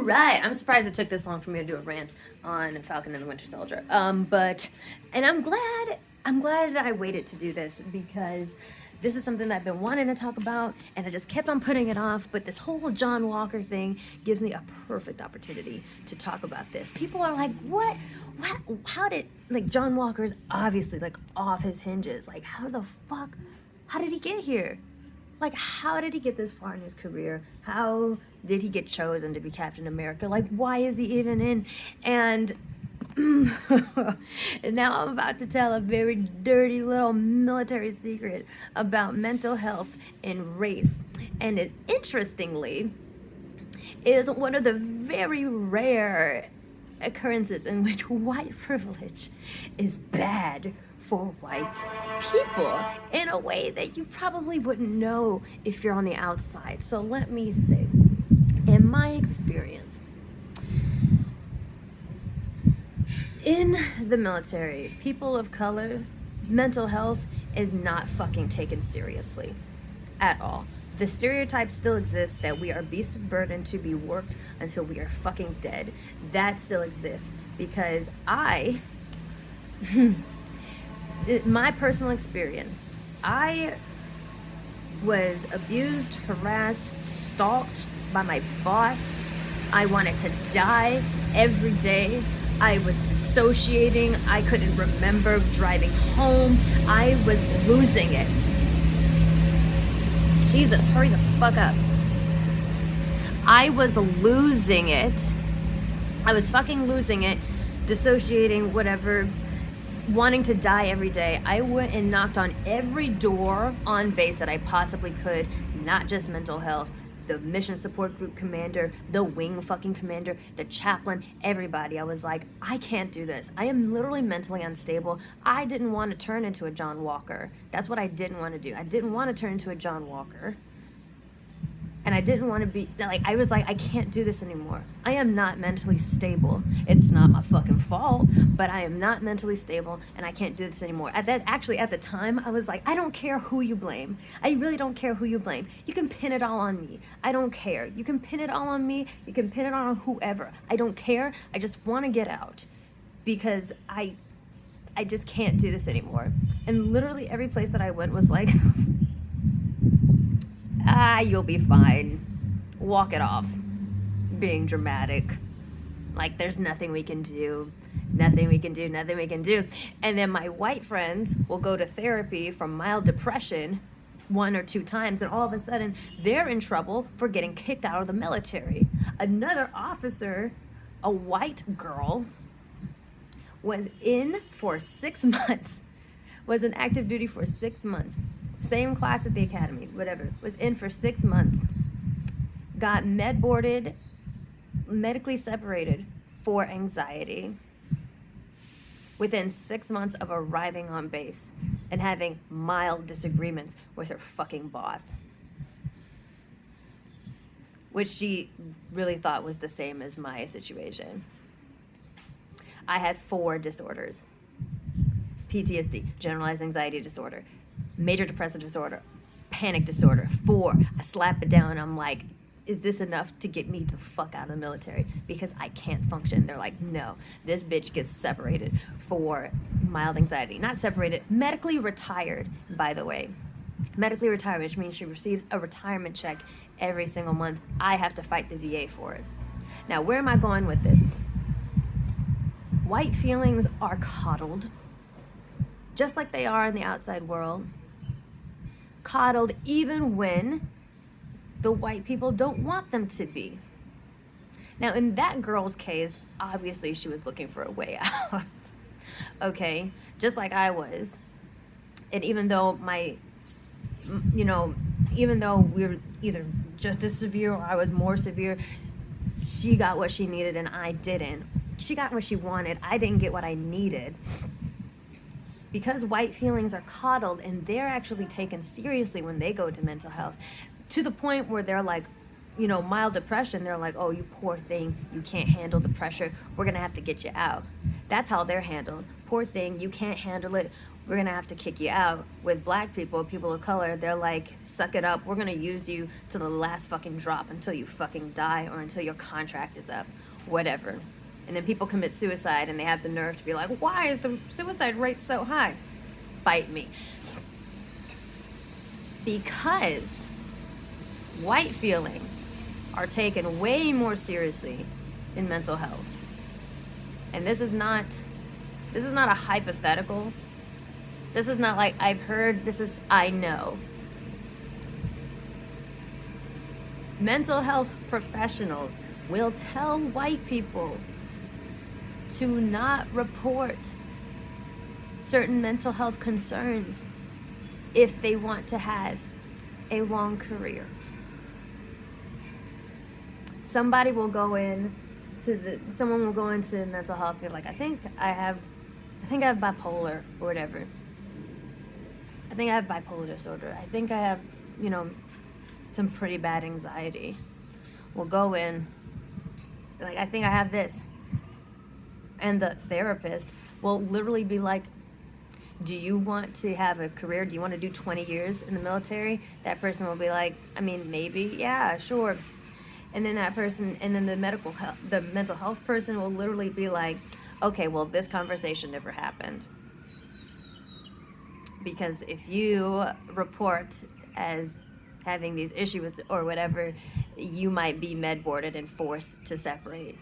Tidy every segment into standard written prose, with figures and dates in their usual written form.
right, I'm surprised it took this long for me to do a rant on Falcon and the Winter Soldier. And I'm glad that I waited to do this because this is something that I've been wanting to talk about, and I just kept on putting it off. But this whole John Walker thing gives me a perfect opportunity to talk about this. People are like, what? How did, like, John Walker's obviously like off his hinges. Like, how the fuck? How did he get here? Like, how did he get this far in his career? How did he get chosen to be Captain America? Like, why is he even in? And now I'm about to tell a very dirty little military secret about mental health and race. And it, interestingly, is one of the very rare occurrences in which white privilege is bad for white people in a way that you probably wouldn't know if you're on the outside. So let me say, in my experience, in the military, people of color, mental health is not fucking taken seriously at all. The stereotype still exists that we are beasts of burden to be worked until we are fucking dead. That still exists because my personal experience, I was abused, harassed, stalked by my boss. I wanted to die every day. I was dissociating. I couldn't remember driving home. I was losing it. Jesus, hurry the fuck up. I was losing it. I was fucking losing it, dissociating, whatever, wanting to die every day. I went and knocked on every door on base that I possibly could, not just mental health, the mission support group commander, the wing fucking commander, the chaplain, everybody. I was like, I can't do this. I am literally mentally unstable. I didn't want to turn into a John Walker. That's what I didn't want to do. I didn't want to turn into a John Walker. And I didn't want to be, like, I was like, I can't do this anymore. I am not mentally stable. It's not my fucking fault, but I am not mentally stable and I can't do this anymore. At the time, I was like, I don't care who you blame. I really don't care who you blame. You can pin it all on me. I don't care. You can pin it all on me. You can pin it on whoever. I don't care. I just want to get out because I just can't do this anymore. And literally every place that I went was like, you'll be fine. Walk it off. Being dramatic. Like, there's nothing we can do. Nothing we can do. Nothing we can do. And then my white friends will go to therapy for mild depression 1 or 2 times, and all of a sudden, they're in trouble for getting kicked out of the military. Another officer, a white girl, was in for 6 months. Was in active duty for 6 months. Same class at the academy, whatever, was in for 6 months, got med-boarded, medically separated for anxiety within 6 months of arriving on base and having mild disagreements with her fucking boss, which she really thought was the same as my situation. I had 4 disorders: PTSD, generalized anxiety disorder, major depressive disorder, panic disorder. 4. I slap it down. I'm like, is this enough to get me the fuck out of the military? Because I can't function. They're like, no, this bitch gets separated for mild anxiety. Not separated, medically retired, by the way. Medically retired, which means she receives a retirement check every single month. I have to fight the VA for it. Now, where am I going with this? White feelings are coddled, just like they are in the outside world. Coddled even when the white people don't want them to be. Now, in that girl's case, obviously she was looking for a way out. Okay, just like I was. And even though even though we were either just as severe or I was more severe, she got what she needed and I didn't. She got what she wanted. I didn't get what I needed. Because white feelings are coddled and they're actually taken seriously when they go to mental health, to the point where they're like, mild depression, they're like, oh, you poor thing, you can't handle the pressure, we're gonna have to get you out. That's how they're handled. Poor thing, you can't handle it, we're gonna have to kick you out. With black people, people of color, they're like, suck it up, we're gonna use you to the last fucking drop until you fucking die or until your contract is up, whatever. And then people commit suicide and they have the nerve to be like, why is the suicide rate so high? Bite me. Because white feelings are taken way more seriously in mental health. And this is not a hypothetical. This is not like I've heard, this is I know. Mental health professionals will tell white people to not report certain mental health concerns if they want to have a long career. Someone will go into mental health and be like, I think I have bipolar or whatever. I think I have bipolar disorder. I think I have, some pretty bad anxiety. We'll go in, like, I think I have this. And the therapist will literally be like, do you want to have a career? Do you want to do 20 years in the military? That person will be like, I mean, maybe, yeah, sure. And then the mental health person will literally be like, okay, well, this conversation never happened. Because if you report as having these issues or whatever, you might be med boarded and forced to separate.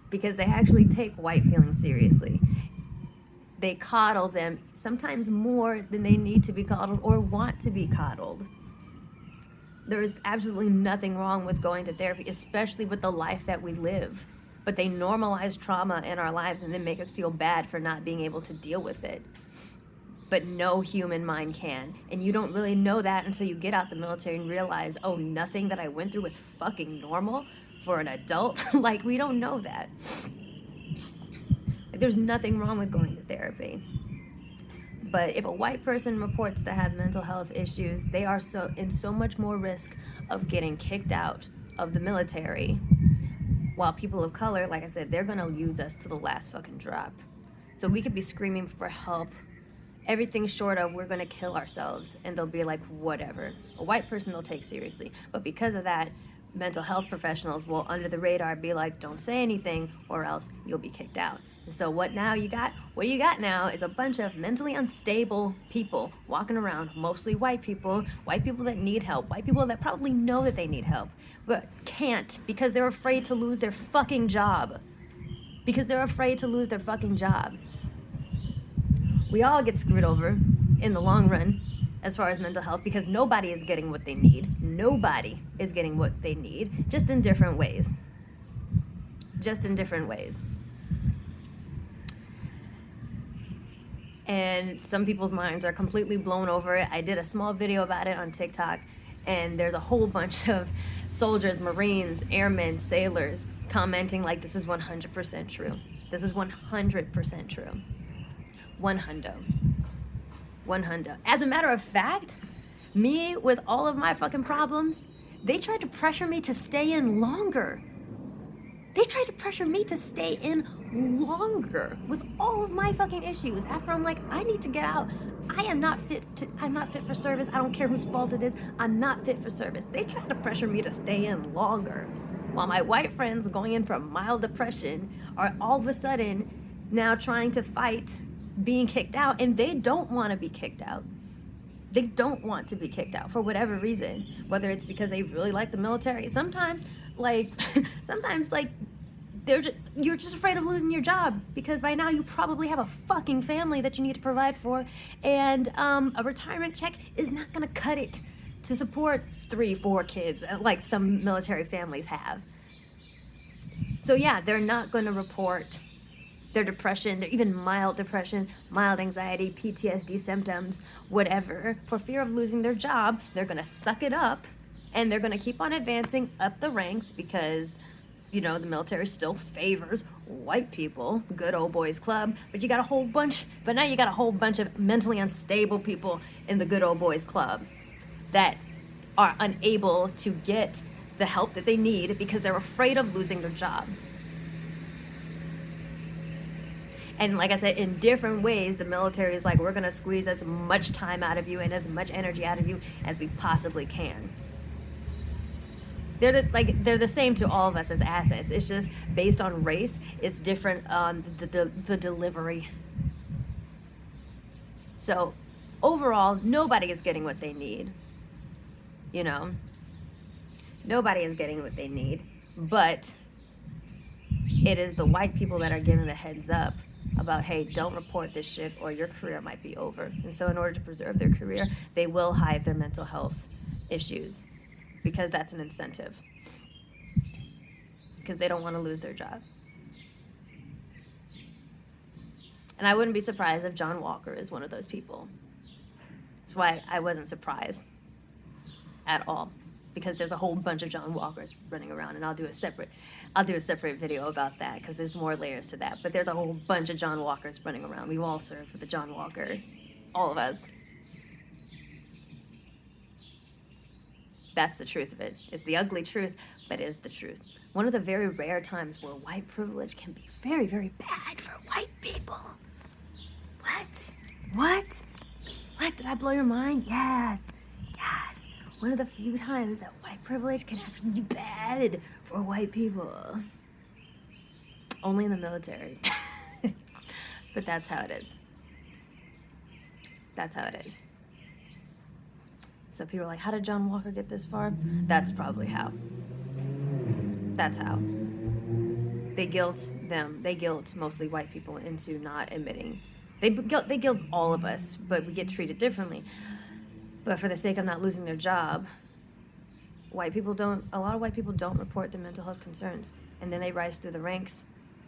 Because they actually take white feelings seriously. They coddle them sometimes more than they need to be coddled or want to be coddled. There is absolutely nothing wrong with going to therapy, especially with the life that we live. But they normalize trauma in our lives and then make us feel bad for not being able to deal with it. But no human mind can. And you don't really know that until you get out the military and realize, oh, nothing that I went through was fucking normal for an adult. Like, we don't know that. Like, there's nothing wrong with going to therapy. But if a white person reports to have mental health issues, they are in so much more risk of getting kicked out of the military. While people of color, like I said, they're gonna use us to the last fucking drop. So we could be screaming for help, everything short of we're gonna kill ourselves, and they'll be like, whatever. A white person they'll take seriously. But because of that, mental health professionals will, under the radar, be like, don't say anything or else you'll be kicked out. And so what you got now is a bunch of mentally unstable people walking around, mostly white people that need help, white people that probably know that they need help, but can't because they're afraid to lose their fucking job. We all get screwed over in the long run as far as mental health because nobody is getting what they need. Nobody is getting what they need, just in different ways. And some people's minds are completely blown over it. I did a small video about it on TikTok, and there's a whole bunch of soldiers, Marines, airmen, sailors commenting like this is 100% true. This is 100% true. 100. As a matter of fact, me with all of my fucking problems, they tried to pressure me to stay in longer. With all of my fucking issues. After I'm like, I need to get out. I'm not fit for service. I don't care whose fault it is. I'm not fit for service. They tried to pressure me to stay in longer. While my white friends going in for mild depression are all of a sudden now trying to fight being kicked out, and they don't want to be kicked out. They don't want to be kicked out for whatever reason, whether it's because they really like the military. Sometimes you're just afraid of losing your job because by now you probably have a fucking family that you need to provide for, and a retirement check is not going to cut it to support 3-4 kids like some military families have. So yeah, they're not going to report their depression, their even mild depression, mild anxiety, PTSD symptoms, whatever, for fear of losing their job. They're going to suck it up and they're going to keep on advancing up the ranks because, the military still favors white people, good old boys club, but now you got a whole bunch of mentally unstable people in the good old boys club that are unable to get the help that they need because they're afraid of losing their job. And like I said, in different ways, the military is like, we're going to squeeze as much time out of you and as much energy out of you as we possibly can. They're the same to all of us as assets. It's just based on race. It's different on the delivery. So overall, nobody is getting what they need. You know, nobody is getting what they need, but it is the white people that are giving the heads up about, hey, don't report this shit or your career might be over. And so in order to preserve their career, they will hide their mental health issues because that's an incentive, because they don't want to lose their job. And I wouldn't be surprised if John Walker is one of those people. That's why I wasn't surprised at all, because there's a whole bunch of John Walkers running around, and I'll do a separate video about that because there's more layers to that. But there's a whole bunch of John Walkers running around. We've all served with a John Walker, all of us. That's the truth of it. It's the ugly truth, but it is the truth. One of the very rare times where white privilege can be very, very bad for white people. What? Did I blow your mind? Yes. One of the few times that white privilege can actually be bad for white people. Only in the military. But that's how it is. That's how it is. So people are like, how did John Walker get this far? That's probably how. That's how. They guilt them. They guilt mostly white people into not admitting. They guilt all of us, but we get treated differently. But for the sake of not losing their job, a lot of white people don't report their mental health concerns. And then they rise through the ranks,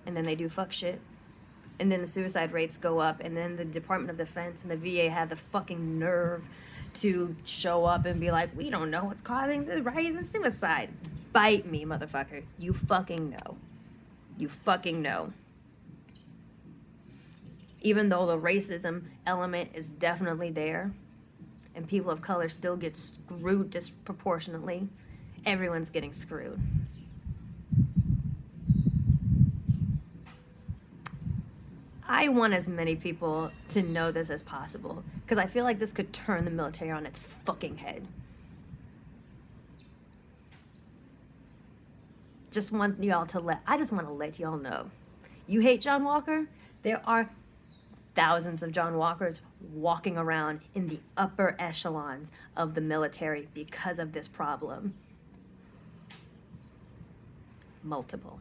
and then they do fuck shit. And then the suicide rates go up, and then the Department of Defense and the VA have the fucking nerve to show up and be like, we don't know what's causing the rise in suicide. Bite me, motherfucker. You fucking know. You fucking know. Even though the racism element is definitely there, and people of color still get screwed disproportionately, everyone's getting screwed. I want as many people to know this as possible, because I feel like this could turn the military on its fucking head. I just want to let y'all know. You hate John Walker? There are thousands of John Walkers walking around in the upper echelons of the military because of this problem. Multiple.